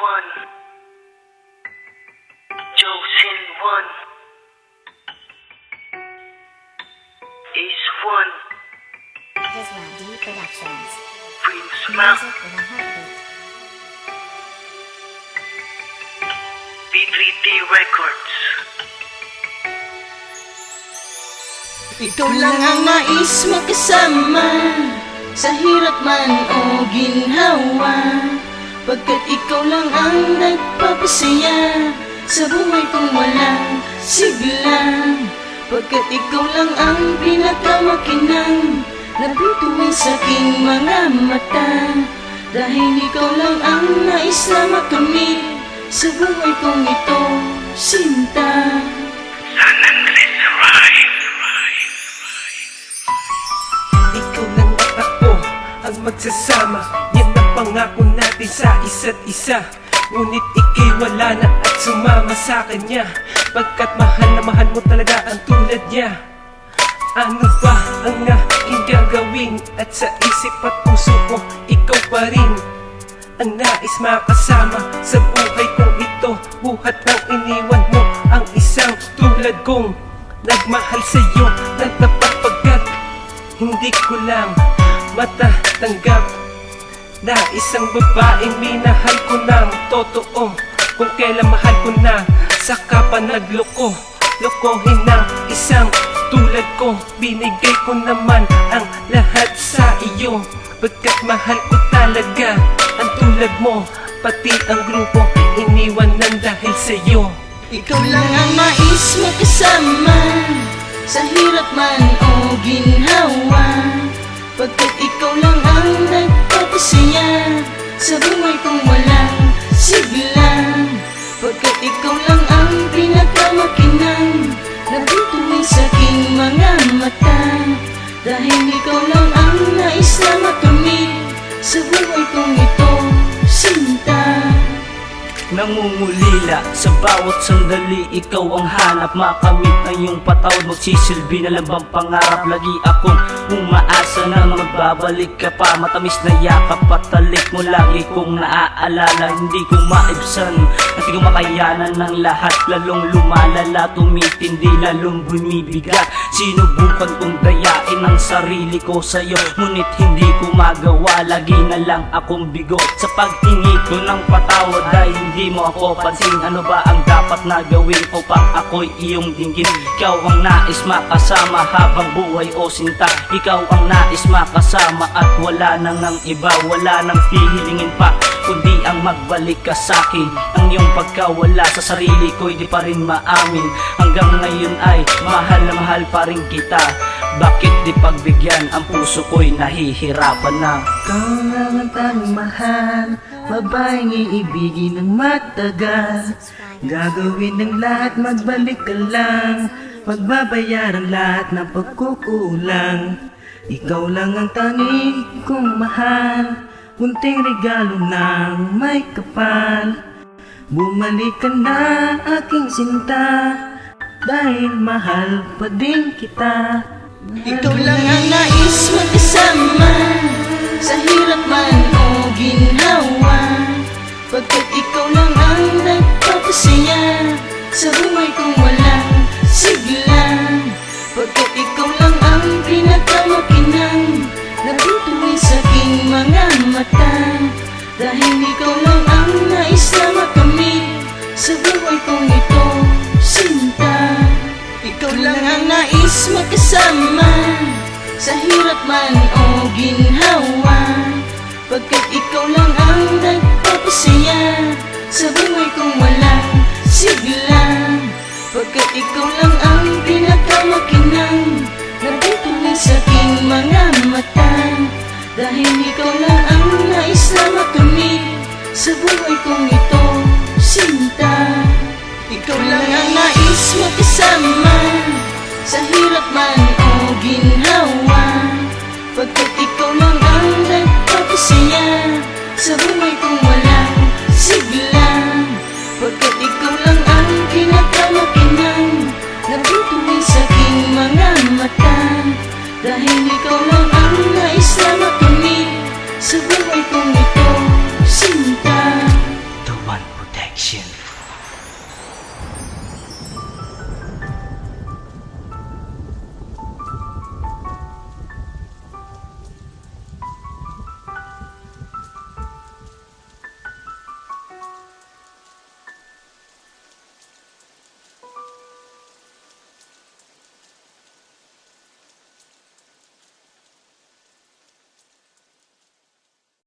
one, chosen one, is one. Isla D Productions. Prince Mac, Music with a heartbeat. P3T Records. Ikaw lang ang nais makasama, sa hirap man o ginhawa, pagkat ikaw lang ang nagpapasaya sa buhay kong walang sigla. Pagkat ikaw lang ang pinakamakinang nabituin sa aking mga mata, dahil ikaw lang ang nais na makamit sa buhay kong ito, sinta. San Andres Rhyme. Ikaw lang at ako ang magsasama, yan ang pangako natin sa isa't isa. Ngunit ika'y wala na at sumama sa kanya, pagkat mahal na mahal mo talaga ang tulad niya. Ano ba ang aking gagawin? At sa isip at puso ko, ikaw pa rin ang nais makasama sa buhay kong ito. Buhat nang iniwan mo ang isang tulad kong nagmahal sa'yo ng tapat, pagkat hindi ko lang matatanggap na isang babaeng minahal ko ng totoo. Kung kailan mahal ko na, saka pa nagloko. Lokohin ng isang tulad ko, binigay ko naman ang lahat sa iyo, pagkat mahal ko talaga ang tulad mo. Pati ang grupo iniwan ng dahil sa'yo. Ikaw lang ang nais makasama, sa hirap man o ginhawa, pagkat ikaw lang ang nagpapasaya sa buhay kong walang sigla. Pagkat ikaw lang ang pinakamakinang nabituin sa aking mga mata, dahil ikaw lang ang nais na makamit sa buhay kong ito, sinta. Nangungulila sa bawat sandali, ikaw ang hanap, makamit ang iyong patawad, magsisilbi na lambang pangarap. Lagi akong umaasa na magbabalik ka pa, matamis na yakap at talik mo lagi kong naaalala. Hindi ko maibsan, hindi ko makayanan ng lahat, lalong lumalala, tumitindi, lalong bumibigat. Sinubukan kong dayain ang sarili ko sa'yo, ngunit hindi ko magawa, lagi na lang akong bigo sa paghingi ko ng patawad. Dahil hindi mo ako pansin, ano ba ang dapat na gawin upang ako'y iyong dinggin? Ikaw ang nais makasama habang buhay o sinta, ikaw ang nais makasama at wala nang ang iba. Wala nang hihilingin pa kundi ang magbalik ka sa'kin. Ang iyong pagkawala sa sarili ko'y di pa rin maamin, hanggang ngayon ay mahal na mahal pa rin kita. Bakit di pagbigyan, ang puso ko'y nahihirapan na. Ikaw lang ang tanging mahal, babaeng iibigin ng matagal. Gagawin ng lahat, magbalik ka lang, magbabayaran lahat ng pagkukulang. Ikaw lang ang tanging kong mahal, kunting regalo ng may kapal. Bumalik ka na aking sinta, dahil mahal pa din kita. Ikaw lang ang nais magkasama, sa hirap man o ginhawa, pagkat ikaw lang ang nagpapasaya sa buhay kong walang sigla. Pagkat ikaw lang ang pinakamakinang nabituin sa aking mga mata, dahil ikaw lang ang nais na makamit sa buhay kong ito, sinta. Ikaw lang ang nais makasama, sa hirap man o ginhawa, pagkat ikaw lang ang nagpapasaya sa buhay kong walang sigla. Pagkat ikaw lang ang pinakamakinang nabituin sa aking mga mata, dahil ikaw lang ang nais na makamit sa buhay kong ito, sinta. Ikaw lang ang nais makasama, sa hirap man o ginhawa, pagkat ikaw lang ang nagpapasaya sa buhay kong walang sigla. Pagkat ikaw lang ang pinakamakinang nabituin sa aking mga mata, dahil ikaw lang ang nais na makamit sa buhay